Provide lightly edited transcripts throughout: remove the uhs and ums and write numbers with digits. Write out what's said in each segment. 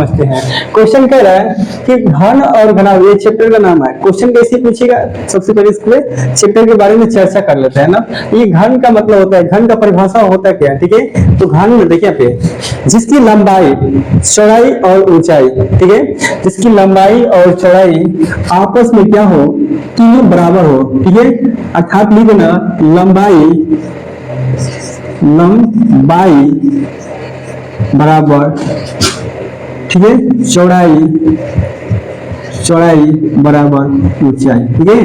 समझते हैं। क्वेश्चन कह रहा है कि घन और घनाभ, ये चैप्टर का नाम है। क्वेश्चन कैसे पूछेगा, सबसे पहले इसके चैप्टर के बारे में चर्चा कर लेते हैं ना। ये घन का मतलब होता है, घन का परिभाषा होता क्या है, ठीक है। तो घन में देखिए पे जिसकी लंबाई, चौड़ाई और ऊंचाई, ठीक है, जिसकी लंबाई और चौड़ाई आपस में क्या हो, तीनों बराबर हो, ठीक है। अर्थात लिख देना लंबाई बराबर, ठीक है, चौड़ाई बराबर ऊंचाई, ठीक है।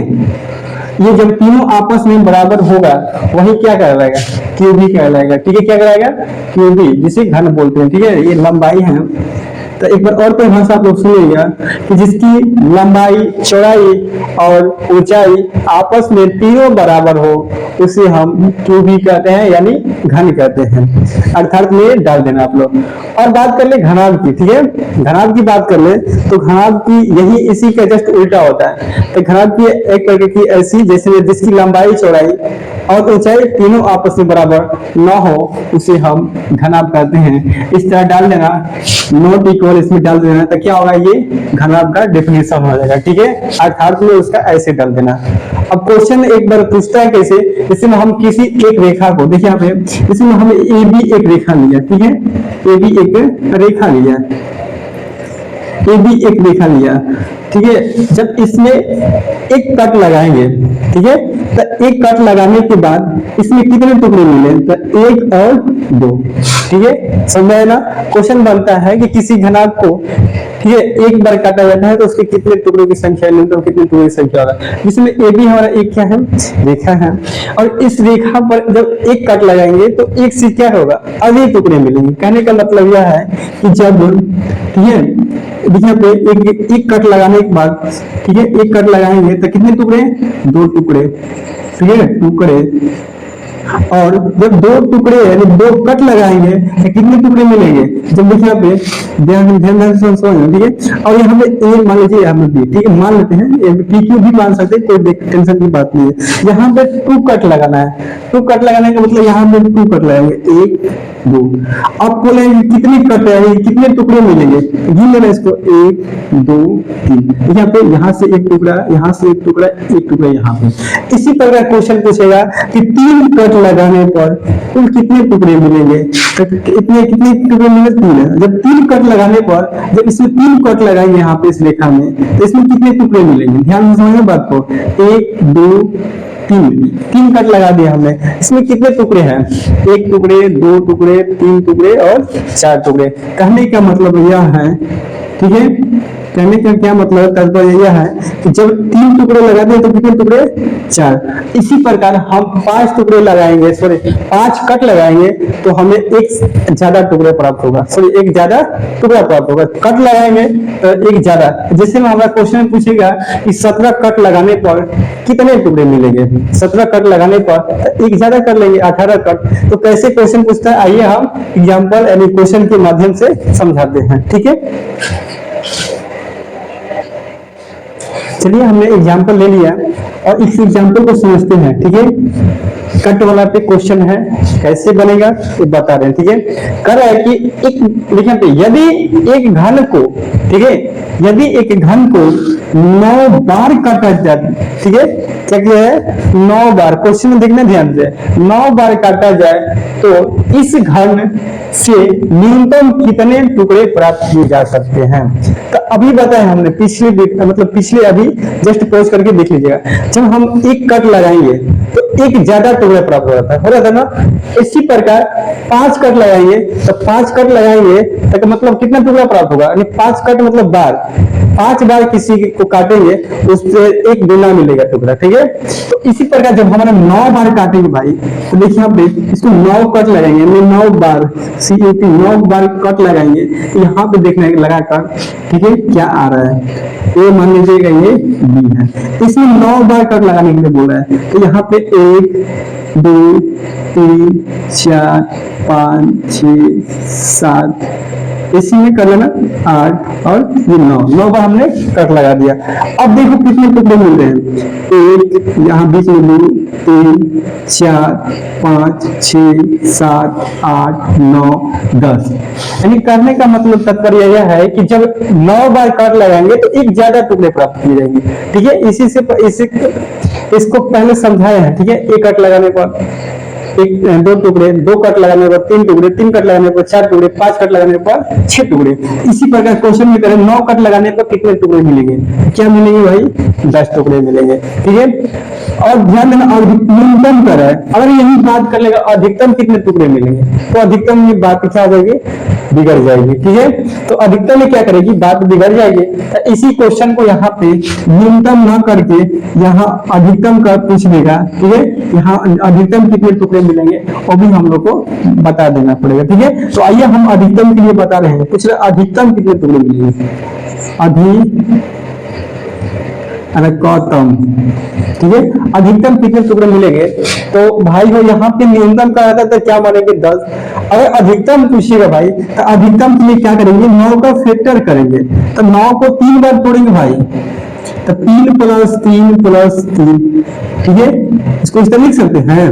ये जब तीनों आपस में बराबर होगा वही क्या कहलाएगा, क्यूबी कहलाएगा, ठीक है। क्या कहलाएगा, क्यूबी, जिसे घन बोलते हैं, ठीक है। ये लंबाई है। तो एक बार और परिभाषा आप लोग सुनिएगा कि जिसकी लंबाई, चौड़ाई और ऊंचाई आपस में तीनों बराबर हो उसे हम क्यूबी कहते हैं, यानी घन कहते हैं। अर्थात में डाल देना आप लोग। और बात कर ले घनाभ की, ठीक है। घनाभ की बात कर ले तो घनाभ की यही इसी का जस्ट उल्टा होता है। तो घनाभ की एक करके की ऐसी, जैसे जिसकी लंबाई, चौड़ाई और ऊंचाई तीनों आपस में बराबर न हो उसे हम घनाभ कहते हैं। इस तरह डाल देना, नोट इक्वल इसमें डाल देना, तो क्या होगा, ये घनाभ का डेफिनेशन हो जाएगा, ठीक है। अर्थात में उसका ऐसे डाल देना। अब क्वेश्चन एक बार पूछता है कैसे, इसमें हम किसी एक रेखा को, देखिए यहाँ पे इसमें हमने ए बी एक रेखा लिया, ठीक है। ए बी एक रेखा लिया, ए बी एक रेखा लिया, ठीक है। जब इसमें एक कट लगाएंगे, ठीक है, तो एक कट लगाने के बाद इसमें कितने टुकड़े मिले, तो एक और दो, ठीक है। समझ आया ना। क्वेश्चन बनता है कि किसी घनाभ को, ठीक है, एक बार काटा जाता है तो उसके कितने टुकड़ों की संख्या, न्यूनतम कितने टुकड़ों की संख्या होगा। जिसमें ए बी हमारा एक क्या है, रेखा है, और इस रेखा पर जब एक कट लगाएंगे तो एक से क्या होगा, अधिक टुकड़े मिलेंगे। कहने का मतलब यह है कि जब, ठीक है, देखिए पे एक कट लगाने के बाद, ठीक है, एक कट लगाएंगे तो कितने टुकड़े, दो टुकड़े, ठीक है, टुकड़े। और जब दो टुकड़े यानी दो कट लगाएंगे तो कितने टुकड़े मिलेंगे, जब देखिए यहाँ पे ध्यान से समझना, ठीक है। और यहाँ पे ए मान लीजिए, यहाँ पे ठीक है, मान लेते हैं पी क्यू भी मान सकते हैं, कोई टेंशन की बात नहीं है। यहाँ पे टू कट लगाना है, टू कट लगाने का मतलब यहाँ पे टू कट लगाएंगे, एक दो। अब बोलेंगे कितने कट है, कितने टुकड़े मिलेंगे, गिन लेना इसको, एक दो तीन। यहाँ पे यहाँ से एक टुकड़ा, यहाँ से एक टुकड़ा यहाँ पे। इसी प्रकार क्वेश्चन पूछेगा कि तीन कट लगाने पर कुल कितने टुकड़े मिलेंगे, तो इतने कितने टुकड़े मिलेंगे, तीन। जब तीन कट लगाने पर, जब इसमें तीन कट लगाएंगे यहाँ पे इस रेखा में, तो इसमें कितने टुकड़े मिलेंगे, ध्यान से समझिए बात को। एक दो तीन कट लगा दिया हमने, इसमें कितने टुकड़े हैं, एक टुकड़े, दो टुकड़े, तीन टुकड़े और चार टुकड़े। कहने का मतलब यह है, ठीक है, कहने का क्या मतलब, तात्पर्य यह है कि जब तीन टुकड़े लगा दें तो कितने टुकड़े, चार। इसी प्रकार हम पांच टुकड़े लगाएंगे, सॉरी पांच कट लगाएंगे तो हमें एक ज्यादा टुकड़े प्राप्त होगा, सॉरी एक ज्यादा टुकड़ा प्राप्त होगा। कट लगाएंगे तो एक ज्यादा, जैसे में हमारा क्वेश्चन पूछेगा कि 17 कट लगाने पर कितने टुकड़े मिलेंगे, 17 कट लगाने पर एक ज्यादा कर लेंगे, 18 कट। तो कैसे क्वेश्चन पूछता है, आइए हम एग्जाम्पल यानी क्वेश्चन के माध्यम से समझाते हैं, ठीक है। चलिए हमने एग्जाम्पल ले लिया और इस एग्जाम्पल को समझते हैं, ठीक है। कट वाला पे क्वेश्चन है, कैसे बनेगा ये बता रहे हैं, ठीक है। कर रहा है कि एक, देखिए पे, यदि एक घन को, ठीक है, यदि एक घन को 9 बार काटा जाए, ठीक है, क्या किया है, 9 बार, क्वेश्चन में देखना ध्यान से, 9 बार काटा जाए तो इस घन से न्यूनतम कितने टुकड़े प्राप्त किए जा सकते हैं। तो अभी बताया हमने, पिछले अभी जस्ट पॉज करके देख लीजिएगा। जब हम एक कट लगाएंगे तो एक ज्यादा टुकड़ा प्राप्त हो रहा था ना। इसी प्रकार 5 कट लगाएंगे तो 5 कट लगाएंगे तो मतलब कितना टुकड़ा प्राप्त होगा, यानी 5 कट मतलब बार, 5 बार किसी को काटेंगे उससे एक गुना मिलेगा टुकड़ा, ठीक है। तो इसी प्रकार जब हमारा 9 बार काटेंगे भाई, तो देखिए यहाँ पे इसको 9 कट लगाएंगे, 9 बार CAT 9 बार कट लगाएंगे, यहाँ पे देखना है लगाकर, ठीक है, क्या आ रहा है, ये मान लीजिएगा ये B है, इसमें 9 बार कट लगाने के लिए बोल रहा है। तो यहाँ पे 1 2 3 4 5 6 7 इसी में कर लेना 8 और ये 9 बार हमने कट लगा दिया। अब देखो कितने टुकड़े मिल रहे हैं, एक यहाँ बीच में 2 3 4 5 6 7 8 9 10। यानी करने का मतलब तात्पर्य यह है कि जब 9 बार कट लगाएंगे तो एक ज्यादा टुकड़े प्राप्त किए जाएंगे। ठीक है, इसको पहले समझाया है। ठीक है, एक कट लगाने पर एक 2 टुकड़े, 2 कट लगाने पर 3 टुकड़े, 3 कट लगाने पर 4 टुकड़े, 5 कट लगाने पर 6 टुकड़े। इसी प्रकार क्वेश्चन में करें 9 कट लगाने पर कितने टुकड़े मिलेंगे, क्या मिलेंगे भाई 10 टुकड़े मिलेंगे। ठीक है, और ध्यान देना न्यूनतम कर है, अगर यही बात कर लेगा अधिकतम कितने टुकड़े मिलेंगे तो अधिकतम में बात क्या हो जाएगी, बिगड़ जाएगी। ठीक है, तो अधिकतम में क्या करेगी, बात बिगड़ जाएगी। तो इसी क्वेश्चन को यहाँ पे न्यूनतम ना करके यहाँ अधिकतम का पूछ देगा। ठीक है, यहाँ अधिकतम कितने टुकड़े मिलेंगे वो भी हम लोग को बता देना पड़ेगा। ठीक है, तो आइए हम अधिकतम के लिए बता रहे हैं, पूछ रहे अधिकतम कितने टुकड़े मिलेंगे, अधिकतम। ठीक है, अधिकतम कितने टुकड़े मिलेंगे, तो भाई हो यहाँ पे न्यूनतम का रहता है तो क्या मानेंगे 10। अगर अधिकतम पूछिएगा भाई तो अधिकतम के लिए क्या करेंगे, 9 का फैक्टर करेंगे। तो 9 को 3 बार तोड़ेंगे भाई, तो 3 + 3 + 3। ठीक है, इसको इस तरह लिख सकते हैं,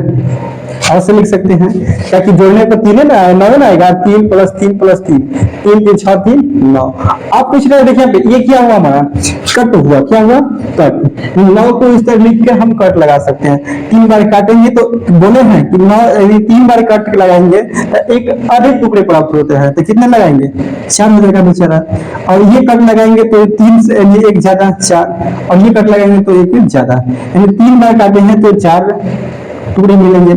ऐसे लिख सकते हैं, ताकि जोड़ने पर 3 है ना, 9 ना आएगा, 3 + 3 + 3 3 3 6 3 9। आप पूछ रहे हैं, देखिए ये क्या हुआ हमारा, कट हुआ, क्या हुआ कट। 9 को इस तरह लिख के हम कट लगा सकते हैं। 3 बार काटेंगे तो बोले हैं कि 9 3 बार कट लगाएंगे तो एक अधिक टुकड़े प्राप्त होते हैं, तो कितने लगाएंगे 4 हो जाएगा बेचारा। और ये कट लगाएंगे तो 3 से एक ज्यादा 4, और ये कट लगाएंगे तो एक ज्यादा, यानी 3 बार काटे हैं तो 4 टुकड़े मिलेंगे,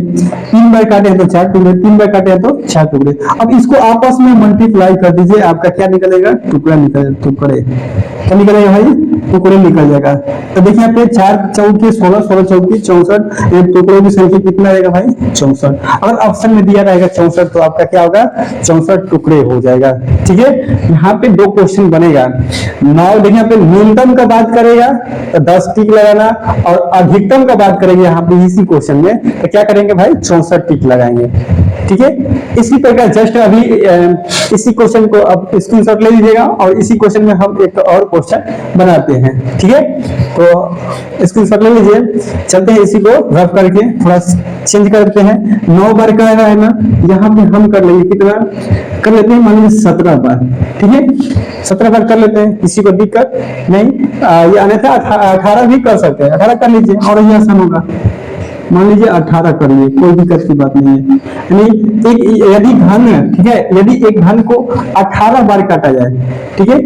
3 बार काटे हैं तो 4 टुकड़े, 3 बार काटे हैं तो 4 टुकड़े। अब इसको आपस में मल्टीप्लाई कर दीजिए, आपका क्या निकलेगा, टुकड़ा टुकड़े क्या निकलेगा भाई, टुकड़े निकल जाएगा। तो देखिए यहाँ पे 4 चौके 16, 16 चौके 64, टुकड़ों की संख्या कितना रहेगा भाई 64। अगर ऑप्शन में दिया रहेगा 64 तो आपका क्या होगा 64 टुकड़े हो जाएगा। ठीक है, यहाँ पे 2 क्वेश्चन बनेगा। 9 देखिए यहाँ पे न्यूनतम का बात करेगा तो 10 टिक लगाना, और अधिकतम का बात करेंगे यहाँ पे इसी क्वेश्चन में तो क्या करेंगे भाई 64 टिक लगाएंगे। ठीक है, इसी प्रकार जस्ट अभी इसी क्वेश्चन को अब स्क्रीनशॉट ले लीजिएगा, और इसी क्वेश्चन में हम एक और क्वेश्चन बनाते हैं। ठीक है, तो स्क्रीनशॉट ले लीजिए, चलते हैं इसी को रफ करके थोड़ा चेंज करते हैं। 9 बार का है ना, यहाँ पे हम कर लेंगे कितना कर लेते हैं, मान लीजिए 17 बार। ठीक है, 17 बार कर लेते हैं, किसी को दिक्कत नहीं। ये अन्यथा 18 भी कर सकते हैं, 18 कर लीजिए और ये आसान होगा। मान लीजिए 18 कर लिए, कोई दिक्कत की बात नहीं है। यानी एक यदि घन, ठीक है, यदि एक घन को 18 बार काटा जाए, ठीक है,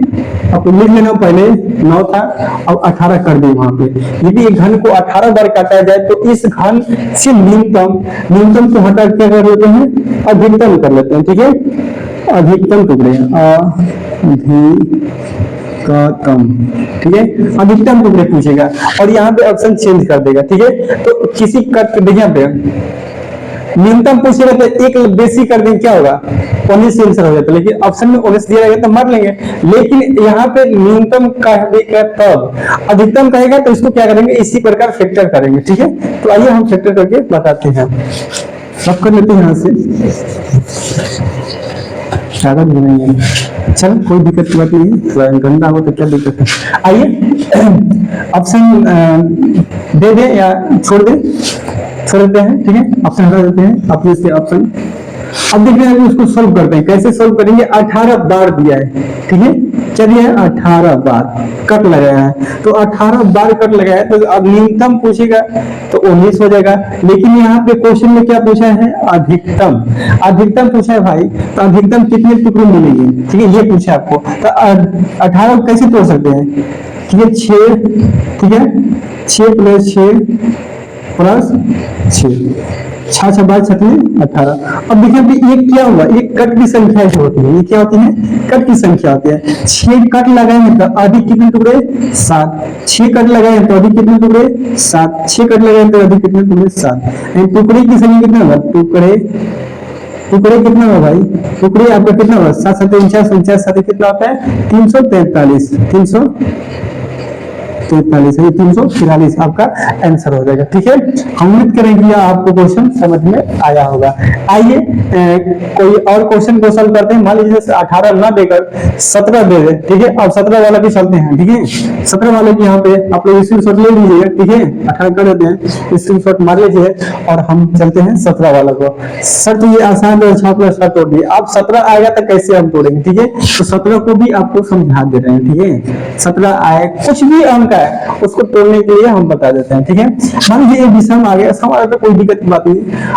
अब लिख लेना, पहले 9 था अब 18 कर दिए वहां पे। यदि एक घन को 18 बार काटा जाए तो इस घन से न्यूनतम को हटा क्या कर लेते हैं, अधिकतम कर लेते हैं। ठीक है, अधिकतम टुकड़े कम। ठीक है, अधिकतम टुकड़े पूछेगा और यहाँ पे ऑप्शन चेंज कर देगा। ठीक है, तो किसी कट देखिए यहाँ पे न्यूनतम पूछेगा तो एक बेसी कर देंगे, क्या होगा 19 आंसर हो जाता है, लेकिन ऑप्शन में 19 दिया रहेगा तो मार लेंगे। लेकिन यहाँ पे न्यूनतम कहेगा तब, अधिकतम कहेगा तो इसको क्या करेंगे, इसी प्रकार फैक्टर करेंगे। ठीक है, तो आइए हम फैक्टर करके बताते हैं। सब कर लेते हैं यहाँ से, ज्यादा भी नहीं है, चल कोई दिक्कत की बात नहीं, गंदा हो तो क्या दिक्कत है। आइए ऑप्शन दे दे या छोड़ देते हैं। ठीक है, ऑप्शन हटा देते हैं अपने से ऑप्शन। अब देखते हैं उसको सोल्व करते हैं, कैसे सोल्व करेंगे। 18 बार दिया है, ठीक है, क्या दिया है 18 बार कट लगाया है, तो 18 बार कट लगाया है, तो अब न्यूनतम पूछेगा तो 19 हो जाएगा। लेकिन यहाँ पे क्वेश्चन में क्या पूछा है, अधिकतम पूछा है भाई, तो अधिकतम कितने टुकड़े मिलेंगे, ठीक है, ये पूछा आपको। तो 18 कैसे तोड़ सकते हैं, ठीक है 6, ठीक है 6 + 6 + 6 6 बार 18। अब देखिए ये क्या हुआ, ये कट की संख्या जो होती है, ये क्या होती है, कट की संख्या होती है। 6 कट लगाए तो अधिक कितने टुकड़े 7, 6 कट लगाए तो अधिक कितने टुकड़े 7, 6 कट लगाए तो अधिक कितने टुकड़े 7। टुकड़े की संख्या कितना होगा, टुकड़े कितना होगा भाई, टुकड़े आपका कितना होगा 7 7 49 49 7 कितना होता है 343, 43 है, 343 आपका आंसर हो जाएगा। ठीक है, हम उम्मीद करें कि आपको क्वेश्चन समझ में आया होगा। आइए कोई और क्वेश्चन को सॉल्व करते हैं। मान लीजिए 18 ना देकर 17 दे दे, ठीक है, अब 17 वाला भी चलते हैं। ठीक है, 17 वाले की यहाँ पे आप लोग स्क्रीनशॉट ले लीजिएगा। ठीक है, 18 कर देते हैं, स्क्रीनशॉट मार लीजिए और हम चलते हैं 17 वाला को। सर तो ये आसान है, 6 प्लस 7 तोड़ दिए, अब 17 आएगा तो कैसे हम तोड़ेंगे। ठीक है, तो 17 को भी आपको समझा दे रहे हैं। ठीक है, 17 आए, कुछ भी अंक है उसको तोड़ने के लिए हम बता देते हैं। ठीक है, मान लीजिए एक विषम आ गया, हमारा तो कोई दिक्कत की बात नहीं।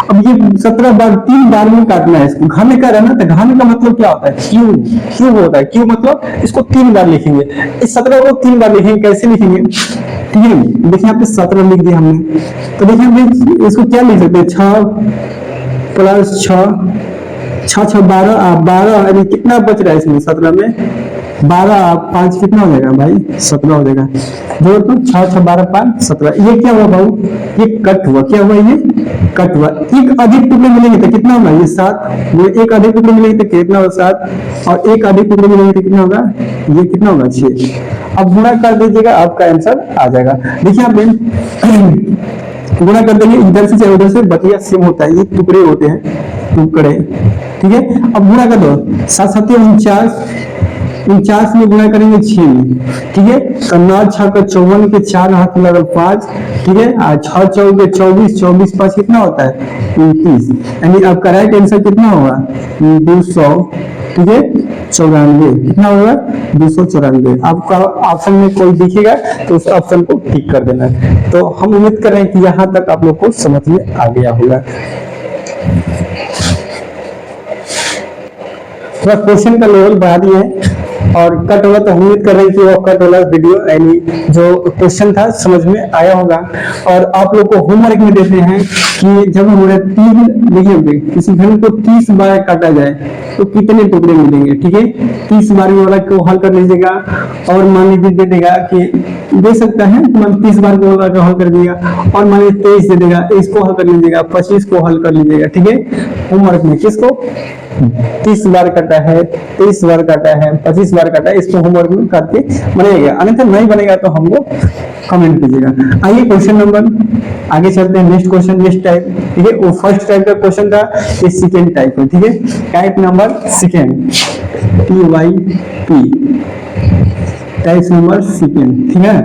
अब ये 17 बार 3 बार में काटना है इसको, घन का है ना, तो घन का मतलब क्या होता है, क्यूब। क्यूब होता है, क्यूब मतलब इसको 3 बार लिखेंगे, इस 17 को 3 बार लिखेंगे। कैसे लिखेंगे, ठीक है, देखिए यहाँ पे 17 लिख दिया हमने, तो देखिए इसको क्या लिख सकते हैं, 6 प्लस 6, 6 12, 12 यानी कितना बच रहा है इसमें 17 में, 12 5 कितना हो जाएगा भाई, 17 हो जाएगा। जो तो 6 12 5 17, ये क्या हुआ भाऊ, ये कट हुआ। क्या हुआ, ये कट हुआ। एक अधिक टुकड़े मिलेंगे तो कितना होगा, ये 7। एक अधिक टुकड़े मिलेंगे तो कितना होगा, 7, और एक अधिक टुकड़े मिलेंगे तो कितना होगा, ये कितना होगा, 6। अब गुणा कर दीजिएगा, आपका आंसर आ जाएगा। देखिए आप गुणा कर देंगे, इधर से चाहे उधर से बतिया सेम होता है, ये टुकड़े होते हैं, टुकड़े। ठीक है, अब गुणा कर दो, 7 7 49, 49 में गुणा करेंगे 6 में। ठीक है, तो 9 6 का 54 के 4 हाथ में लगल 5। ठीक है, 6 4 के 24, 24 5 कितना होता है, 29। यानी आपका राइट आंसर कितना होगा, 200। ठीक है, 94 कितना होगा, 294। आपका ऑप्शन में कोई दिखेगा तो उस ऑप्शन को टिक कर देना। तो हम उम्मीद कर रहे हैं कि यहाँ तक आप लोग को समझ में आ गया होगा। थोड़ा क्वेश्चन का लेवल बढ़ा दिए हैं और कट वाला, तो उम्मीद कर रहे हैं कि वो कट वाला वीडियो यानी जो क्वेश्चन था समझ में आया होगा। और आप लोग को होमवर्क में देते हैं कि जब हमारे 3 देखिए किसी घन को 30 बार काटा जाए तो कितने टुकड़े मिलेंगे। ठीक है, 30 बार वाला को हल कर लीजिएगा, और मान लीजिए दे देगा कि दे सकता है, मान 30 बार को हल कर दीजिएगा, और मान लीजिए 23 दे देगा, इसको हल कर लीजिएगा, 25 को हल कर लीजिएगा। ठीक है, होमवर्क में किसको 30 बार काटा है, 23 बार काटा है, 25 बार काटा है, इसको होमवर्क में करके बनेगा, अन्यथा नहीं बनेगा तो हमको कमेंट कीजिएगा। आइए क्वेश्चन नंबर आगे चलते हैं, नेक्स्ट क्वेश्चन, नेक्स्ट टाइप। ठीक है, वो फर्स्ट टाइप का क्वेश्चन था, ये सेकेंड टाइप है। ठीक है, type number second, TYP, type number second. ठीक है,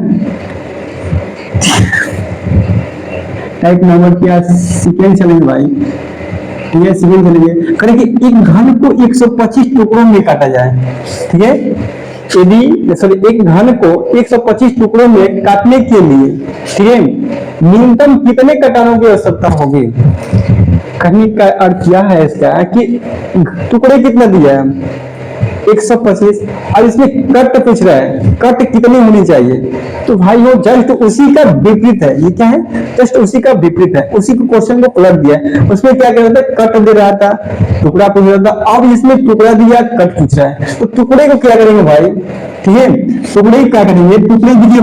टाइप नंबर क्या, सेकेंड चलेंगे भाई। ठीक है, सेकेंड चलेंगे, करें कि एक घन को 125 टुकड़ों में काटा जाए। ठीक है, यदि सॉरी एक घन को 125 टुकड़ों में काटने के लिए, ठीक है, न्यूनतम कितने कटानों की आवश्यकता होगी। कहने का अर्थ यह है इसका कि टुकड़े कितना दिया है, 125, और इसमें कट पूछ रहा है, कट कितनी होनी चाहिए। तो भाई वो जस्ट उसी का विपरीत है, ये क्या है, जस्ट उसी का विपरीत है, उसी को क्वेश्चन को पलट दिया। उसमें क्या कह रहा था, कट दे रहा था, टुकड़ा पूछ रहा था, अब इसमें टुकड़ा दिया, कट पूछ रहा है, तो टुकड़े को क्या करेंगे भाई। ठीक है, टुकड़े क्या करेंगे, टुकड़े दीजिए,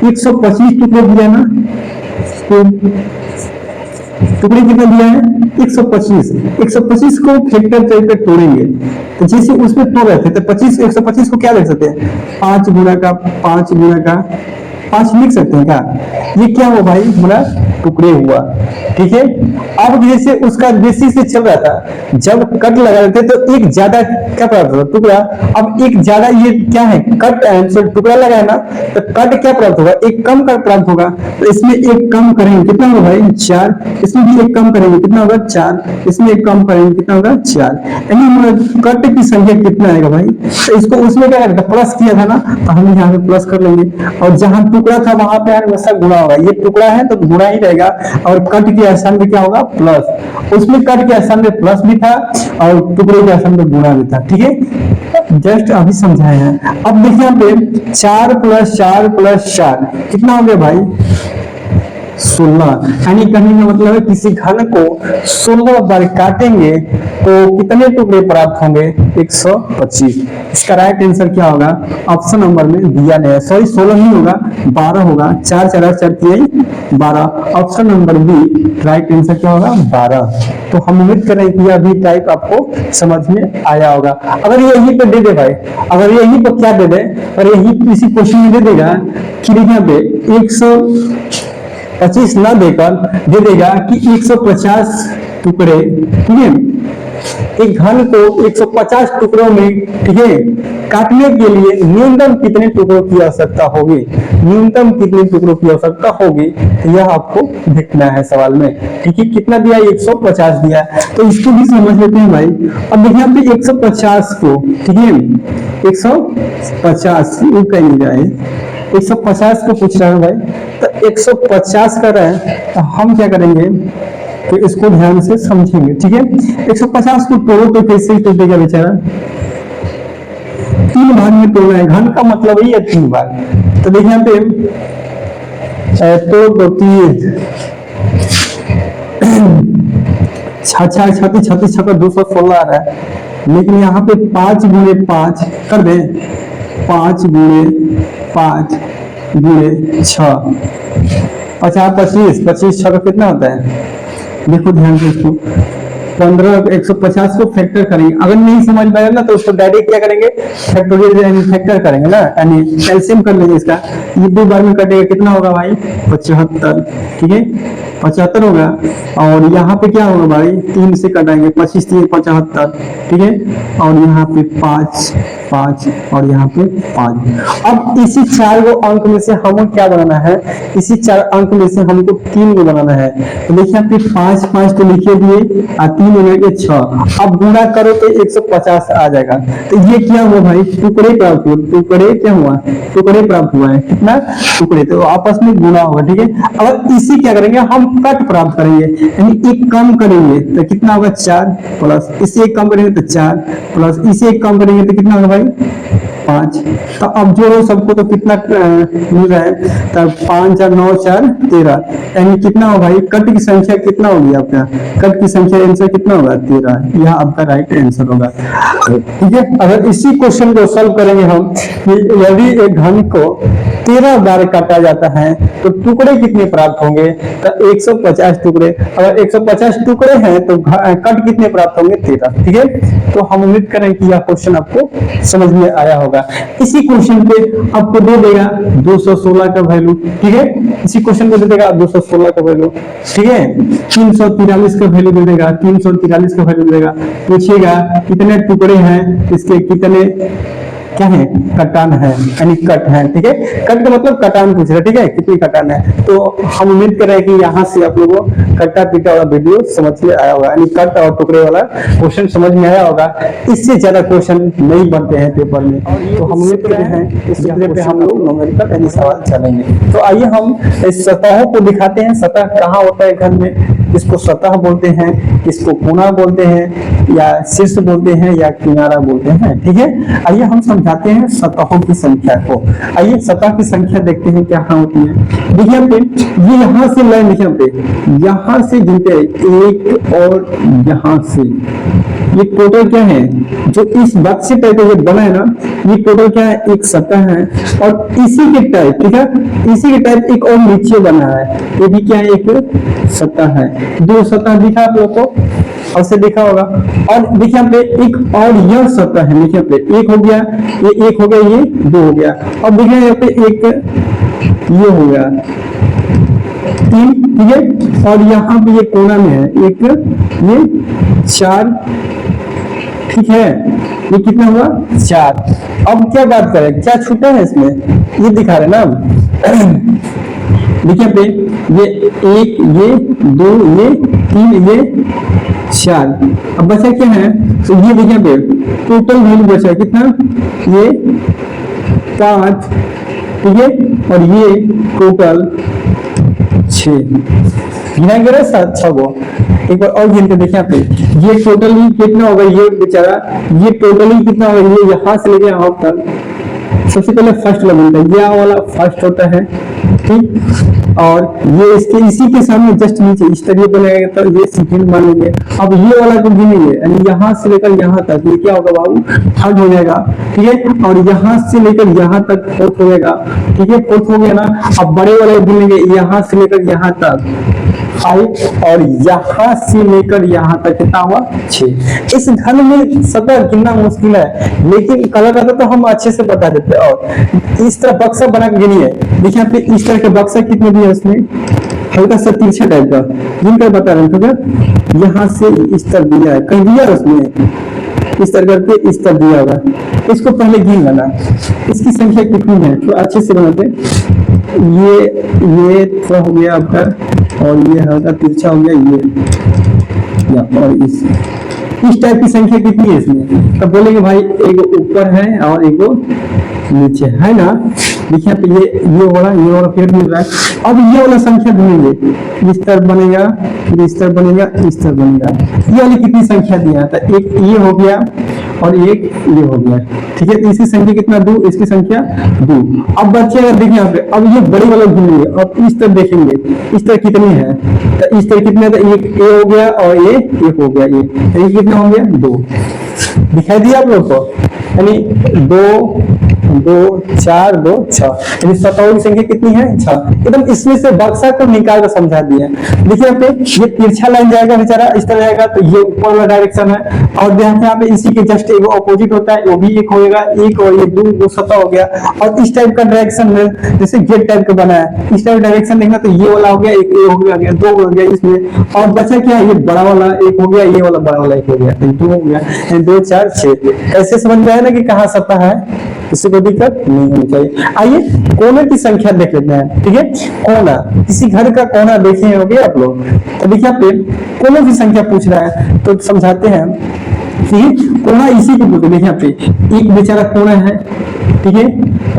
125 टुकड़े दिया ना, तो टुकड़े कितना दिया है, 125। 125 को फैक्टर करके तोड़ेंगे, तो जैसे उसमें तोड़ रहे थे तो 125 को क्या लिख सकते हैं, 5 गुना का 5 गुना का 5 लिख सकते हैं क्या। ये क्या हुआ भाई, हमारा टुकड़े हुआ। ठीक है, अब जैसे उसका बेसिस से चल रहा था, जब कट लगा रहे थे तो एक ज्यादा क्या प्राप्त होगा, टुकड़ा। अब एक ज्यादा ये क्या है, कट आंसर टुकड़ा लगाया ना, तो कट क्या प्राप्त होगा, एक कम कट प्राप्त होगा। तो इसमें एक कम करेंगे कितना होगा भाई, 4। इसमें भी एक कम करेंगे कितना होगा, 4। इसमें एक कम करेंगे कितना होगा, 4। यानी कट की संख्या कितना आएगा भाई। तो इसको उसमें क्या करेगा, प्लस किया था ना, तो हम यहाँ पे प्लस कर लेंगे, और जहां टुकड़ा था वहां पे वैसा गुणा होगा। ये टुकड़ा है तो गुणा ही रहेगा, और कट के स्थान पे क्या होगा, प्लस। उसमें कट के स्थान पे प्लस भी था और टुकड़े के स्थान पे गुणा भी था। ठीक है, जस्ट अभी समझाए हैं। अब देखिए यहाँ पे 4 + 4 + 4 कितना हो गया भाई, 16। यानी कहने का मतलब है किसी घन को 16 बार काटेंगे तो कितने टुकड़े प्राप्त होंगे, 125। इसका राइट आंसर क्या होगा, ऑप्शन नंबर में दिया नहीं है, सॉरी 16 नहीं होगा, 12 होगा। 4 4 4 12, option number B right answer क्या होगा, 12। तो हम उम्मीद कर रहे हैं कि यह भी टाइप आपको समझ में आया होगा। अगर ये यहीं पे दे दे भाई, अगर ये यहीं पर क्या दे दे, और यही इसी क्वेश्चन में दे देगा कि यहाँ पे 125 ना देकर दे देगा कि 150 टुकड़े, ठीक है, एक घन को 150 टुकड़ों में, ठीक है, काटने के लिए न्यूनतम कितने टुकड़ों की आवश्यकता होगी, न्यूनतम कितने टुकड़ों की आवश्यकता होगी, तो यह आपको देखना है सवाल में। ठीक है, कितना दिया, 150 दिया, तो इसको भी समझ लेते हैं भाई। अब देखिए यहाँ पे 150 को, ठीक है, 150 कहीं नहीं जाए, 150 को पूछ रहा है भाई, तो 150 कर रहा है, तो हम क्या करेंगे तो इसको ध्यान से समझेंगे। ठीक है, 150 को तोड़ो तो कैसे टूटेगा बेचारा, 3 भाग में तोड़ना है, घन का मतलब ही है 3 भाग। तो देखिए यहाँ पे तो 3 छत्तीस 216 आ रहा है, लेकिन यहाँ पे 5 गुणे 5 कर दे, 5 गुणे 5 गुणे 6, 50 25 6 का कितना होता है, देखो ध्यान से इसको 15 150 को फैक्टर करेंगे। अगर नहीं समझ में आया ना तो उसको डायरेक्ट क्या करेंगे, फैक्टोरियल यानी फैक्टर करेंगे ना, यानी एलसीएम कर लेंगे इसका। ये 2 बार में कटेगा, कितना होगा भाई 75, ठीक है 75 होगा। और यहाँ पे क्या होगा भाई, 3 से कटाएंगे, 25 3 75, ठीक है, और यहाँ पे 5 5 और यहाँ पे 5। अब इसी 4 को अंक में से हमें क्या बनाना है, इसी 4 अंक में से हमको 3 को बनाना है। तो देखिए यहाँ पे 5 5 तो लिखे दिए और 3 हो गए 6। अब गुणा करो तो 150 आ जाएगा। तो ये क्या हुआ भाई, टुकड़े प्राप्त हुए, टुकड़े क्या हुआ, टुकड़े प्राप्त हुआ है, कितना टुकड़े, तो आपस में गुणा होगा। ठीक है, अब इसी क्या करेंगे हम, कट प्राप्त करेंगे, यानी एक कम करेंगे तो कितना होगा 4 प्लस इसे एक कम करेंगे तो 4 प्लस इसे एक कम करेंगे तो कितना होगा भाई 5। तो अब जोड़ो सबको तो कितना मिल रहा है, तब 5 4 9 4 13, यानी कितना हो भाई, कट की संख्या कितना होगी आपका, कट की संख्या आंसर कितना होगा 13, यह आपका राइट आंसर होगा। ठीक है, अगर इसी क्वेश्चन को सॉल्व करेंगे हम, यदि एक घन को 13 बार काटा जाता है तो टुकड़े कितने प्राप्त होंगे, तो 150 टुकड़े। अगर 150 टुकड़े हैं तो कट कितने प्राप्त होंगे 13। ठीक है, तो हम उम्मीद करें कि यह क्वेश्चन आपको समझ में आया होगा। इसी क्वेश्चन पे आपको दे देगा 216 का वैल्यू। ठीक है, इसी क्वेश्चन को दे देगा 216 का वैल्यू। ठीक है, 343 का वैल्यू दे देगा, 343 का वैल्यू दे देगा। पूछेगा कितने टुकड़े हैं, इसके कितने क्या है, कटान है, यानी कट है। ठीक है, कट का मतलब कटान पूछ रहा है। ठीक है, कितनी कटान है, तो हम उम्मीद कर रहे हैं कि यहाँ से आप लोगों को कट्टा पीटा वाला वीडियो समझ में आया होगा, यानी कट और टुकड़े वाला क्वेश्चन समझ में आया होगा। इससे ज्यादा क्वेश्चन नहीं बनते हैं पेपर में, तो हम उम्मीद कर रहे हैं इस वीडियो पे हम लोग न्यूमेरिकल यानी सवाल चलेंगे। तो आइए हम इस सतहों को दिखाते हैं, सतह कहाँ होता है घर में, किसको सतह बोलते हैं, किसको कोना बोलते हैं, या शीर्ष बोलते हैं, या किनारा बोलते हैं। ठीक है, आइए हम समझाते हैं सतहों की संख्या को। आइए सतह की संख्या देखते हैं क्या होती है। देखिए यहाँ पे ये यहाँ से लाइन, देखिए यहाँ पे यहाँ से गिनते एक और यहाँ से, ये टोटल क्या है, जो इस बक्से टाइप ये बना है ना, ये टोटल क्या है, एक सतह है। और इसी के टाइप, ठीक है, इसी के टाइप एक और नीचे बना है, ये भी क्या है, एक सतह है। 2 सतह दिखा आप लोग को, और से देखा होगा। और देखिए यहाँ पे एक और यह सतह है, देखिए यहाँ पे एक हो गया, ये एक हो गया, ये 2 हो गया। अब देखिए यहाँ पे एक ये हो गया 3, ठीक है, और यहाँ पे ये कोना में है एक, ये 4, ठीक है, ये कितना हुआ 4। अब क्या बात करें, क्या छूटा है इसमें, ये दिखा रहे ना देखिए पे ये 1 ये 2 ये 3 ये 4। अब बचा क्या है, तो ये देखिए पे टोटल वैल्यू बचा कितना, ये 5, ठीक है, और ये टोटल 6 गिनाएंगे ना 6 को। एक बार और गिनते देखिए यहाँ पे, ये टोटली कितना होगा, ये बेचारा ये टोटली कितना होगा, ये यहाँ से लेके यहाँ तक। सबसे पहले फर्स्ट वाला बनता है, यह वाला फर्स्ट होता है, ठीक, और ये इसके इसी के सामने जस्ट नीचे इस तरीके बनेगा, तो ये सेकंड मानेंगे। अब ये वाला को गिनेंगे, यानी यहाँ से लेकर यहाँ तक, ये क्या होगा बाबू, थर्ड हो जाएगा। ठीक है, और यहाँ से लेकर यहाँ तक फोर्थ हो जाएगा। ठीक है, फोर्थ हो गया ना। अब बड़े वाले गिनेंगे, यहाँ से लेकर यहाँ तक 5 और यहाँ से लेकर यहाँ तक कितना हुआ 6। इस घन में सतह गिनना मुश्किल है, लेकिन कलर रहता तो हम अच्छे से बता देते। और इस तरह बक्सा बना के गिनिए, देखिए यहाँ पे इस तरह के बक्सा कितने दिए उसमें, हल्का सा तिरछा टाइप का जिनका बता रहे हैं, ठीक है। यहाँ से इस तरह दिया है, कहीं दिया उसमें इस तरह करके इस तरह दिया होगा, इसको पहले गिन लेना, इसकी संख्या कितनी है तो अच्छे से बनाते। ये थोड़ा हो गया आपका, और ये हल्का तिरछा हो गया ये, और इस टाइप की संख्या कितनी है इसमें, तब बोलेंगे भाई एक ऊपर है और एक नीचे है ना। देखिए पे ये वाला पेड़ मिल रहा है। अब ये वाला संख्या ढूंढेंगे, इस तरह बनेगा, फिर इस तरह बनेगा, इस तरह बनेगा। ये वाली कितनी संख्या दिया था, एक ये हो गया और एक ये हो गया, ठीक है। तो इसकी संख्या कितना 2, इसकी संख्या 2। अब बच्चे अगर देखें यहाँ पे, अब ये बड़ी वाला ढूंढेंगे, अब इस तरह देखेंगे इस तरह कितनी है, तो इस तरह कितने, तो एक ए हो गया और ये एक हो गया, ये कितना हो गया 2। दिखाई दिया आप लोग को, यानी 2 2 4 2 6, यानी सतहों की संख्या कितनी है 6। एकदम इसमें से बक्सा को निकाल कर समझा दिया। देखिए यहाँ पे ये तिरछा लाइन जाएगा बेचारा, इस तरह जाएगा तो ये ऊपर वाला डायरेक्शन है, और यहाँ पे इसी के जस्ट एक ऑपोजिट होता है, वो भी एक होगा, एक और ये 2 सतह हो गया। और इस टाइप का डायरेक्शन में जैसे गेट टाइप का बना है, इस टाइप डायरेक्शन देखना तो ये वाला हो गया, एक ए हो गया, 2 हो गया इसमें, और बचा क्या ये बड़ा वाला एक हो गया, ये वाला बड़ा वाला एक हो गया, 2 हो गया, 2 4 6। ऐसे समझ में आया ना कि कहाँ सतह है, किसी को दिक्कत नहीं होनी चाहिए। आइए कोने की संख्या देख लेते हैं, ठीक है। कोना, किसी घर का कोना देखे होंगे आप लोग, तो देखिए आप कोनों की संख्या पूछ रहा है तो समझाते हैं। ठीक है, कोना इसी को बोलते हैं। देखिए यहाँ पे एक बेचारा कोना है, ठीक है,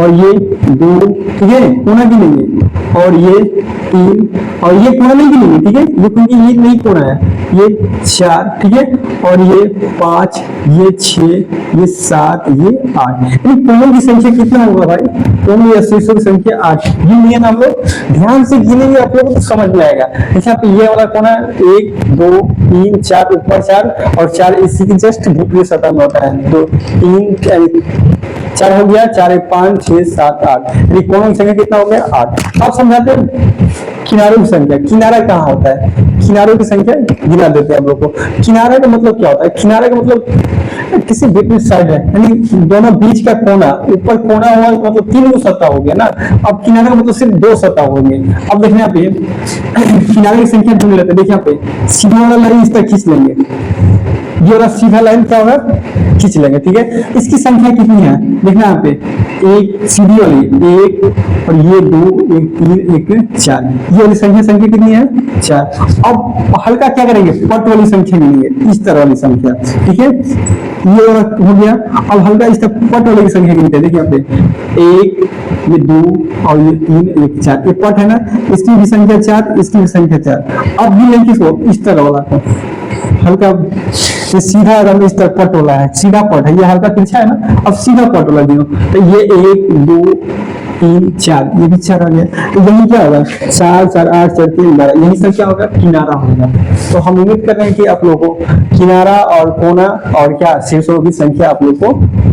और ये 2, ठीक है, कोना गिनेंगे, और ये 3, और ये कोना नहीं गिनेंगे, ठीक है, ये क्योंकि ये नहीं कोना है, ये 4, ठीक है, और ये 5, ये 6, ये 7, ये 8। कोनों की संख्या कितना होगा भाई, कोनों या शीर्षों की संख्या 8। गिनिए ना, हम लोग ध्यान से गिनेंगे, आप लोगों को समझ में आएगा। देखिए आप ये वाला कोना 1 2 3 4, ऊपर 4 और 4 इसी की जस्ट भीतरी सतह में होता है, 2 3 4 हो गया, 4 5 6 7 8, यानी कोनों की संख्या कितना हो गया 8। अब समझाते हैं किनारों की संख्या। किनारा कहाँ होता है, किनारों की संख्या गिना देते हैं हम लोग को। किनारा का मतलब क्या होता है, किनारा का मतलब किसी विपरीत साइड है, यानी दोनों बीच का कोना, ऊपर कोना हुआ मतलब 3 सतह हो गया ना। अब किनारा का मतलब सिर्फ 2 सतह होंगे। अब देखिए यहाँ पे किनारे की संख्या ढूंढ लेते हैं। देखिए यहाँ पे सीधा वाला लाइन इस तरह खींच लेंगे, ये वाला सीधा लाइन क्या होगा खींच लेंगे, ठीक है। इसकी संख्या कितनी है देखना यहाँ पे, एक सीधी वाली 1 और ये 2 1 3 1 4, ये वाली संख्या कितनी है 4। अब हल्का क्या करेंगे, पट वाली संख्या गिनेंगे, इस तरह वाली संख्या, ठीक है, ये हो गया। अब हल्का इस तरह पट वाली संख्या गिनते हैं। देखिए यहाँ पे 1 ये 2 और ये 3 1 4, ये पट है ना, इसकी भी संख्या 4, इसकी भी संख्या 4। अब भी लेंगे किसको, इस तरह वाला को, हल्का ये सीधा रंग इस तरह पट वाला है, सीधा पट है, ये हल्का तिरछा है ना। अब सीधा पट वाला दियो तो ये 1 2 3 4, ये भी 4 आ गया। तो यही क्या होगा 4 4 8 4 3 12, यही सब क्या होगा किनारा होगा। तो हम उम्मीद कर रहे हैं कि आप लोगों को किनारा और कोना और क्या शीर्षों की संख्या आप लोग को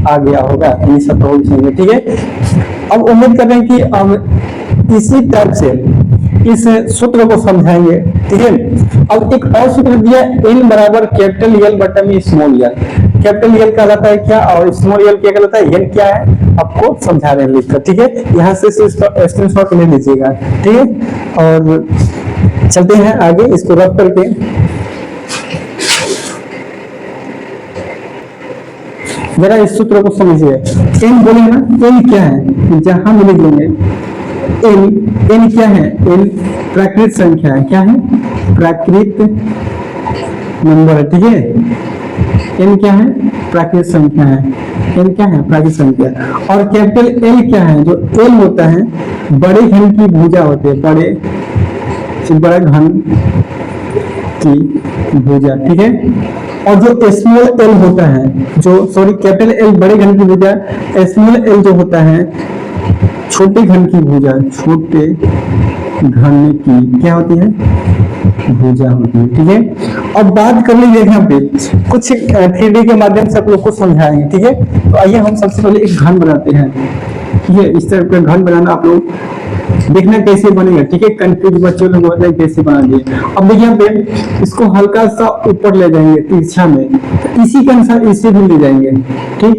आ गया होगा, ये सब तो संख्या, ठीक है। अब उम्मीद कर रहे हैं कि अब इसी तरह से इस सूत्र को समझाएंगे, ठीक है। अब एक और सूत्र दिया, n बराबर कैपिटल L बटा में स्मॉल l। कैपिटल L कहलाता है क्या और स्मॉल l क्या कहलाता है, n क्या है आपको समझा रहे हैं लिखकर, ठीक है। यहाँ से स्क्रीनशॉट ले लीजिएगा, ठीक है। और चलते हैं आगे, इसको रख करके जरा इस सूत्र को समझिए। n बोले ना, n क्या है, जहां हम लिख लेंगे n क्या है, n प्राकृत संख्या है, क्या है प्राकृत नंबर है, ठीक है। n क्या है प्राकृत संख्या है, n क्या है प्राकृत संख्या। और कैपिटल L क्या है, जो L होता है बड़े घन की भुजा होती है, बड़ा घन की भुजा, ठीक है। और जो स्मॉल l होता है, जो सॉरी कैपिटल L बड़े घन की भुजा, स्मॉल l जो होता है छोटे घन की भुजा, छोटे घन की क्या होती है भुजा होती है, ठीक है। अब बात कर लीजिए यहाँ पे कुछ 3D के माध्यम से आप लोग को समझाएंगे, ठीक है। तो आइए हम सबसे पहले एक घन बनाते हैं, ठीक है। इस तरह का घन बनाना आप लोग देखना कैसे बनेगा, ठीक है। कंफ्यूज बच्चों लोग होते हैं कैसे बना दिए। अब देखिए यहाँ पे इसको हल्का सा ऊपर ले जाएंगे तिरछा में, तो इसी के अनुसार इसे भी ले जाएंगे, ठीक।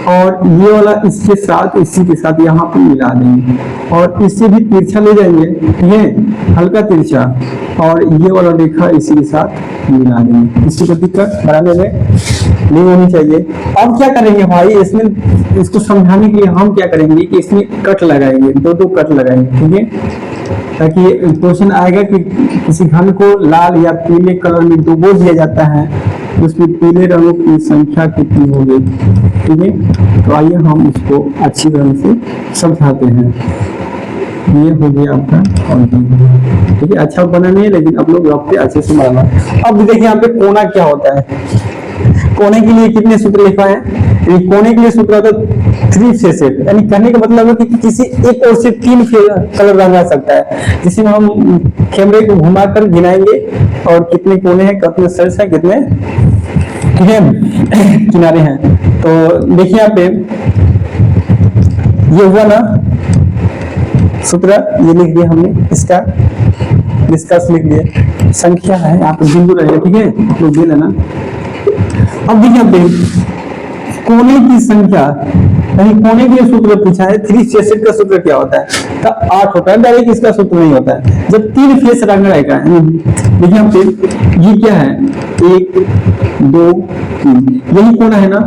और ये वाला इसके साथ इसी के साथ यहाँ पे मिला देंगे और इससे भी तिरछा ले जाएंगे, ठीक है, हल्का तिरछा, और ये वाला रेखा इसी के साथ मिला देंगे। किसी को दिक्कत बनाने में नहीं होनी चाहिए। अब क्या करेंगे भाई, इसमें इसको समझाने के लिए हम क्या करेंगे कि इसमें कट लगाएंगे, दो दो कट लगाएंगे, ठीक है, ताकि क्वेश्चन आएगा कि किसी घन को लाल या पीले कलर में डुबो दिया जाता है, उसमें पीले रंगों की संख्या कितनी होगी, ठीक है। तो आइए हम इसको अच्छी तरह से समझाते हैं। ये हो गया आपका, और ठीक है, अच्छा बना नहीं है लेकिन आप लोग रखते अच्छे से बनाना। अब देखिए यहाँ पे कोना क्या होता है। कोने के लिए कितने सूत्र लिखा है, कोने के लिए सूत्र होता है 3 फेसेड, यानी कहने का मतलब है कि किसी एक ओर से 3 कलर रंगा सकता है, जिसमें हम कैमरे को घुमाकर गिनाएंगे और कितने कोने हैं, कितने सेल्स हैं, कितने, ठीक है, किनारे हैं। तो देखिए यहाँ पे ये हुआ ना सूत्र, ये लिख दिया हमने, इसका डिस्कस लिख दिया, संख्या है यहाँ पे बिंदु रहेगा, ठीक है, तो दे लेना। अब देखिए कोने की संख्या, यानी कोने के लिए सूत्र पूछा है, 3 फेसेड का सूत्र क्या होता है, तो 8 होता है, डायरेक्ट इसका सूत्र नहीं होता है। जब 3 फेस रंग रहेगा, देखिए यहाँ पे ये क्या है, 1 2 3, यही कोना है ना,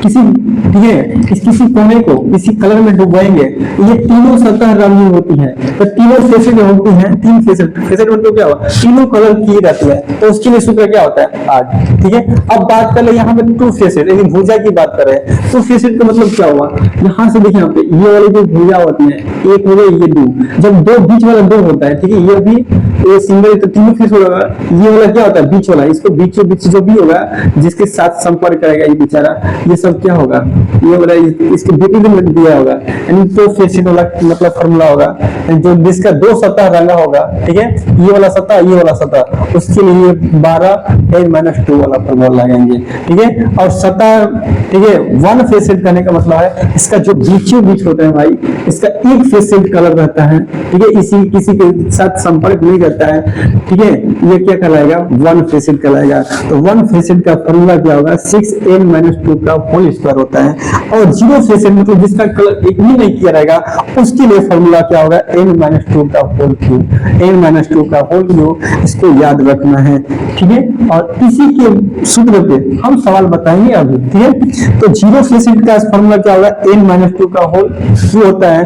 किसी, ठीक है, किसी कोने को किसी कलर में डुबाएंगे, ये तीनों सतह रंगी होती है, तो तीनों फेसेड होती हैं, 3 फेसेड, फेसेड मतलब क्या हुआ, तीनों कलर की रहती है, तो उसके लिए सूत्र क्या होता है 8, ठीक है। अब बात कर ले यहाँ पे 2 फेसेड, यानी भुजा की बात कर रहे हैं, तो फेसेड का मतलब क्या हुआ, यहाँ से देखिए यहाँ पे ये वाली जो भुजा होती है, एक हो गई, ये 2, जब 2 बीच वाला 2 होता है, ठीक है, ये भी ये सिंगल, तो तीनों फेस होगा, ये वाला क्या होता है बीच वाला, इसको बीचों बीच जो भी होगा जिसके साथ संपर्क करेगा ये बेचारा, ये सब क्या होगा, ये वाला इसके विपरीत में दिया होगा, यानी 2 फेसेड वाला मतलब फॉर्मूला होगा, जो जिसका 2 सतह रंगा होगा, ठीक है, ये वाला सतह, ये वाला सतह, उसके लिए 12n-2 वाला फॉर्मूला लगाएंगे, ठीक है। और सतह, ठीक है, 1 फेसेड करने का मतलब है इसका जो बीचों बीच होता है भाई, इसका एक फेसेड कलर रहता है, ठीक है, इसी किसी के साथ संपर्क नहीं करता है, ठीक है, ये क्या कहलाएगा 1 फेसेड कहलाएगा। तो 1 फेसेड का फॉर्मूला क्या होगा, 6n-2 का होल स्क्वायर होता है। और 0 फेसेड मतलब जिसका कलर एक भी नहीं किया रहेगा, उसके लिए फॉर्मूला क्या होगा, n-2 का होल क्यूब, n-2 का होल क्यूब, इसको याद रखना है, ठीक है। और इसी के सूत्र पे हम सवाल बताएंगे अभी, ठीक है। तो 0 फेसेड का फॉर्मूला क्या होगा, n-2 का होल क्यूब होता है।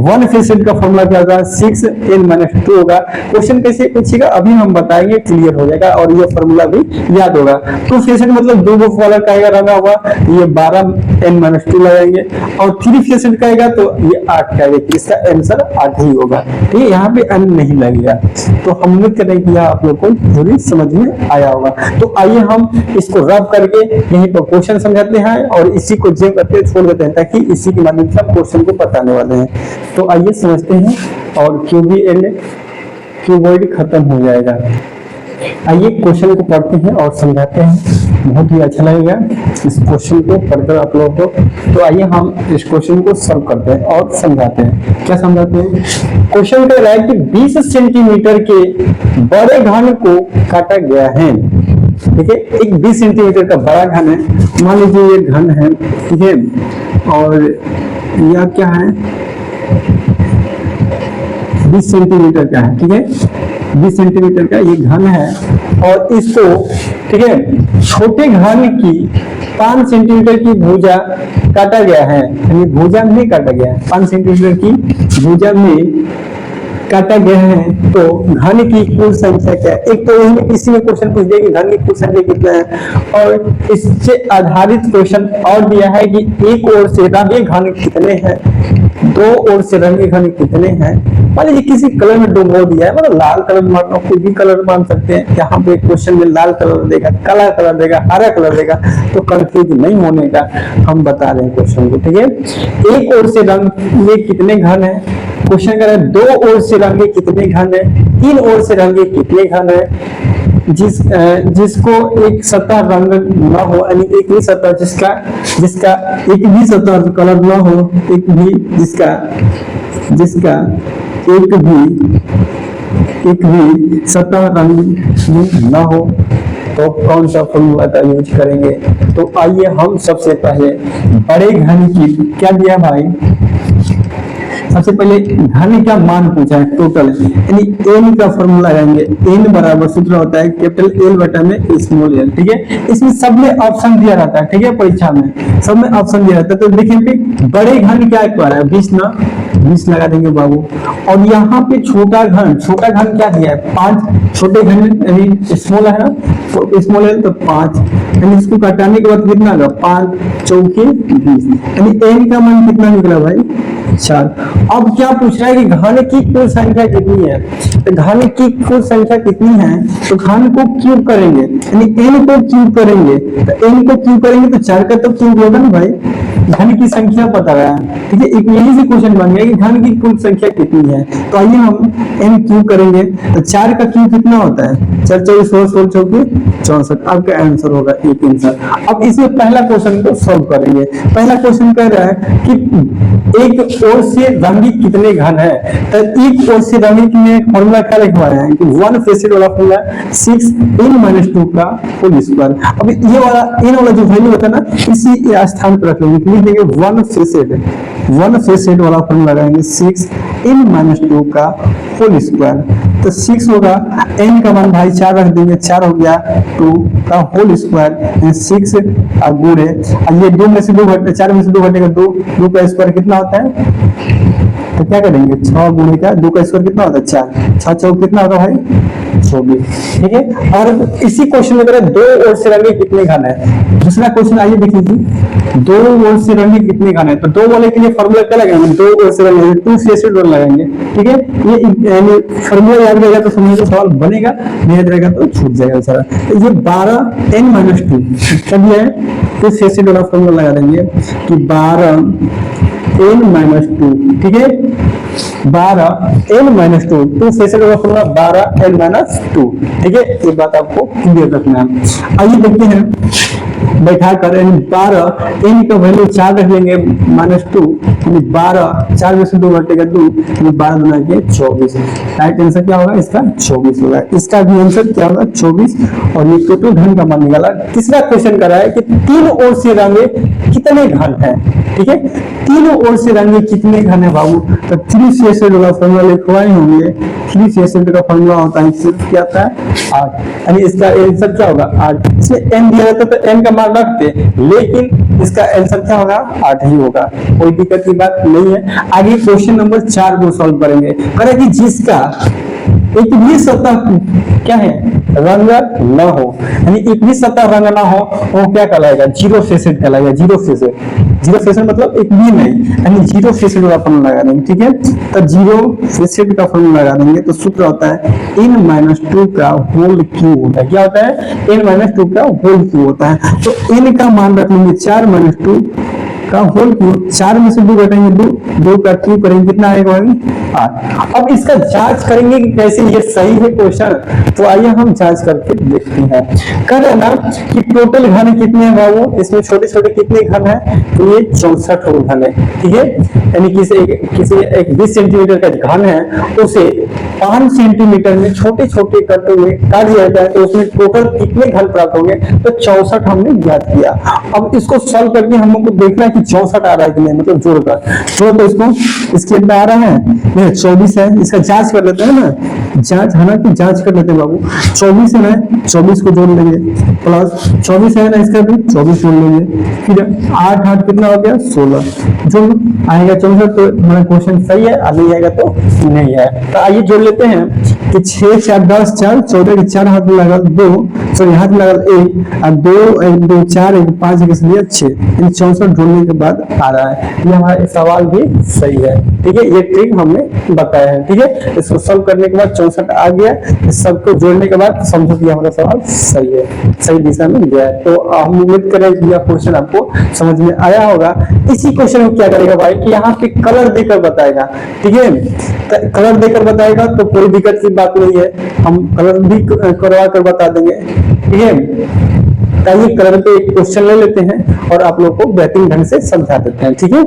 1 फेसेड का फॉर्मूला क्या होगा, 6n-2 होगा। क्वेश्चन कैसे पूछेगा अभी हम बताएंगे, क्लियर हो जाएगा और ये फॉर्मूला भी याद होगा। 2 फेसेड मतलब 2 वाला कहेगा रंगा हुआ, ये 12n-2 लगाएंगे, और 3 फेसेड कहेगा तो ये 8 कहेगा, इसका आंसर 8 ही होगा, ठीक है, यहाँ पे n नहीं लगेगा। तो हम उम्मीद करें कि आप लोग को जरूर समझ में आया होगा। तो आइए हम इसको रब करके यहीं पर क्वेश्चन समझाते हैं और इसी को जेब करके छोड़ देते हैं, ताकि इसी के माध्यम से हम क्वेश्चन को बताने वाले हैं। तो आइए समझते हैं, और क्यूबॉइड खत्म हो जाएगा। आइए क्वेश्चन को पढ़ते हैं और समझाते हैं, बहुत ही अच्छा लगेगा इस क्वेश्चन को पढ़कर आप लोगों को। तो आइए हम इस क्वेश्चन को सॉल्व करते हैं और समझाते हैं। क्या समझाते हैं, क्वेश्चन कह रहा है कि 20 सेंटीमीटर के बड़े घन को काटा गया है, ठीक है, एक 20 सेंटीमीटर का बड़ा घन है, मान लीजिए ये घन है, ठीक है, और यह क्या है 20 सेंटीमीटर का है, ठीक है, 20 सेंटीमीटर का ये घन है, और इसको, ठीक है, छोटे घन की 5 सेंटीमीटर की भुजा काटा गया है, यानी भुजा में काटा गया है, 5 सेंटीमीटर की भुजा में काटा गया है। तो घन की कुल संख्या क्या है, एक तो इसी में क्वेश्चन पूछ दिया कि घन की कुल संख्या कितना है, और इससे आधारित क्वेश्चन और दिया है कि एक ओर से रंगे घन कितने हैं, 2 ओर से रंगे घन कितने हैं। मान लीजिए किसी कलर में डुबो दिया है, मतलब लाल कलर मानना, कोई भी कलर मान सकते हैं, यहाँ पे क्वेश्चन में लाल कलर देगा, काला कलर देगा, हरा कलर देगा, तो कंफ्यूज नहीं होने का हम बता रहे हैं क्वेश्चन को, ठीक है। एक ओर से रंगे कितने घन है, क्वेश्चन कर रहा है 2 ओर से रंगे कितने घन है, 3 ओर से रंगे कितने घन है, जिसको एक सतह रंग न हो, यानी एक ही सतह जिसका एक भी सतह कलर न हो, एक भी जिसका एक भी सतह रंगीन न हो तो कौन सा फॉर्मूला का यूज करेंगे। तो आइए हम सबसे पहले बड़े घन की क्या दिया भाई, सबसे पहले घन का मान पूछा है टोटल, यानी एन का फॉर्मूला लगाएंगे। एन बराबर सूत्र होता है कैपिटल एल बटा में स्मॉल एल, ठीक है। इसमें सब में ऑप्शन दिया रहता है, ठीक है, परीक्षा में सब में ऑप्शन दिया रहता है। तो देखिए बड़े घन क्या कह रहा है 20 ना, 20 लगा देंगे बाबू। और यहाँ पे छोटा घन क्या दिया है 5, छोटे घन यानी स्मॉल है ना, तो स्मॉल है तो 5, यानी इसको घटाने के बाद कितना होगा 5 चौके 20, यानी एन का मान कितना निकला भाई 4। अब क्या पूछ रहा है कि घन की कुल संख्या कितनी है, तो घन की कुल संख्या कितनी है, तो घन को क्यूब करेंगे, यानी एन को क्यूब करेंगे, तो एन को क्यूब करेंगे तो 4 का तो क्यूब होगा ना भाई, घन की संख्या पता है, ठीक है। एक यही से क्वेश्चन बन गया कि घन की कुल संख्या कितनी है। तो आइए हम एन क्यूब करेंगे, तो 4 का क्यूब कितना होता है 4 4 16 16 चौके 64, आपका आंसर होगा एक आंसर। अब इसमें पहला क्वेश्चन को सॉल्व करेंगे। पहला क्वेश्चन कह रहा है कि एक ओर से रंगी कितने घन है, तो एक ओर से रंगी में फॉर्मूला क्या लिखवाया है कि 1 फेसेड वाला फॉर्मूला 6n-2 का होल स्क्वायर। अब ये वाला n वाला जो वैल्यू होता है ना, इसी स्थान पर रख लेंगे, लिख देंगे 1 फेसेड वाला फॉर्मूला लगाएंगे 6n-2 का होल स्क्वायर। तो 6 होगा, n का मान भाई 4 रख देंगे, 4 हो गया 2 का होल स्क्वायर, 6 गुणे ये 2 में से 2 घटे, 4 में से 2 घटेगा 2 का स्क्वायर कितना होता है, तो क्या करेंगे 6 गुणे का 2 का स्क्वायर कितना होता है 4, 6 चौक कितना होगा भाई 24, ठीक है। और इसी क्वेश्चन में करें दो ओर से रंगे कितने घन है। दूसरा क्वेश्चन आइए देख लीजिए, दो ओर से रंगे कितने घन है, तो दो वाले के लिए फॉर्मूला क्या लगाएंगे, दो ओर से रंगे 2 फेसेड वाला लगाएंगे, ठीक है। ये यानी फॉर्मूला याद रहेगा तो समझ लो सवाल बनेगा, नहीं याद रहेगा तो छूट जाएगा सारा। तो ये 12n-2 क्या दिया है, 2 फेसेड वाला फॉर्मूला लगा देंगे कि 12n-2, ठीक है, 12n-2, 2 फेसेड वाला फॉर्मूला 12n-2, ठीक है। ये बात आपको क्लियर रखना है। आइए देखते हैं बैठा कर 12 n का वैल्यू 4 रख लेंगे -2, 12 4 में से 2 घटेगा 2, 12 गुना के 24। राइट आंसर क्या होगा इसका 24 होगा। इसका भी आंसर क्या होगा 24। और ये टोटल घन का मान निकाला। तीसरा क्वेश्चन कर रहा है कि तीन ओर से रंगे कितने घन है, ठीक है। तीनों ओर से रंगे कितने घन है बाबू, तो 3 फेसेड वाला फॉर्मूला लिखवाए होंगे। 3 फेसेड का फॉर्मूला होता है सिर्फ क्या आता है 8, यानी इसका आंसर क्या होगा 8। इसमें n दिया रहता तो n का मान रखते, लेकिन इसका आंसर क्या होगा 8 ही होगा, कोई दिक्कत की बात नहीं है। आगे क्वेश्चन नंबर 4 को सॉल्व करेंगे। करें कि जिसका एक भी सतह क्या है रंग न हो, यानी एक भी सतह रंग ना हो वो क्या कहलाएगा जीरो फेसेड कहलाएगा। जीरो फेसेड मतलब एक भी नहीं, यानी जीरो फेसेड का फॉर्मूला लगा देंगे, ठीक है। तो जीरो फेसेड का फॉर्मूला लगा देंगे तो सूत्र होता है n-2 का होल क्यूब होता है। क्या होता है n-2 का होल क्यूब होता है। तो n का मान रख लेंगे 4-2 का होल क्यूब, 4 में से 2 घटाएंगे 2 का क्यूब करेंगे कितना आएगा 8। अब इसका जांच करेंगे कि कैसे ये सही है क्वेश्चन, तो आइए हम जांच करके देखते हैं। कह रहे ना कि टोटल घन कितने हैं बाबू, इसमें छोटे छोटे कितने घन है, तो ये 64 घन है, ठीक है। यानी किसी एक 20 सेंटीमीटर का घन है, उसे 5 सेंटीमीटर में छोटे छोटे करते हुए काट दिया जाए तो उसमें टोटल कितने घन प्राप्त होंगे, तो 64 हमने ज्ञात किया। अब इसको सॉल्व करके हम लोग को देखना है कि 64 आ रहा है कि नहीं, मतलब जोड़कर तो इसको इसके अंदर आ रहा है 24 है। इसका जांच कर लेते हैं ना, जांच है ना कि जांच कर लेते हैं बाबू। 24 है ना, 24 को जोड़ लेंगे, प्लस 24 है ना इसका भी 24 जोड़ लेंगे, फिर 8 8 कितना हो गया 16, जो आएगा 64। तो हमारा क्वेश्चन सही है, और नहीं आएगा तो नहीं है। तो आइए जोड़ लेते हैं कि 6 4 10 4 14 के 4 हाथ में लगा 2, सॉरी हाथ में लगा 1 और 2 1 2 4 1 5 के लिए 6, इन 64 जोड़ने के बाद आ रहा है। ये हमारा सवाल भी सही है, ठीक है। ये ट्रिक हमने बताया है, ठीक है। इसको सॉल्व करने के बाद 64 आ गया, इस सबको जोड़ने के बाद समझो कि हमारा सवाल सही है, सही दिशा में गया है। तो हम उम्मीद करें कि यह क्वेश्चन आपको समझ में आया होगा। इसी क्वेश्चन को क्या करेगा भाई कि यहाँ पे कलर देकर बताएगा, ठीक है। कलर देकर बताएगा तो कोई दिक्कत की बात नहीं है, हम कलर भी करवा कर बता देंगे, ठीक है। कलर पे एक क्वेश्चन ले लेते हैं और आप लोग को बेहतरीन ढंग से समझा देते हैं, ठीक है।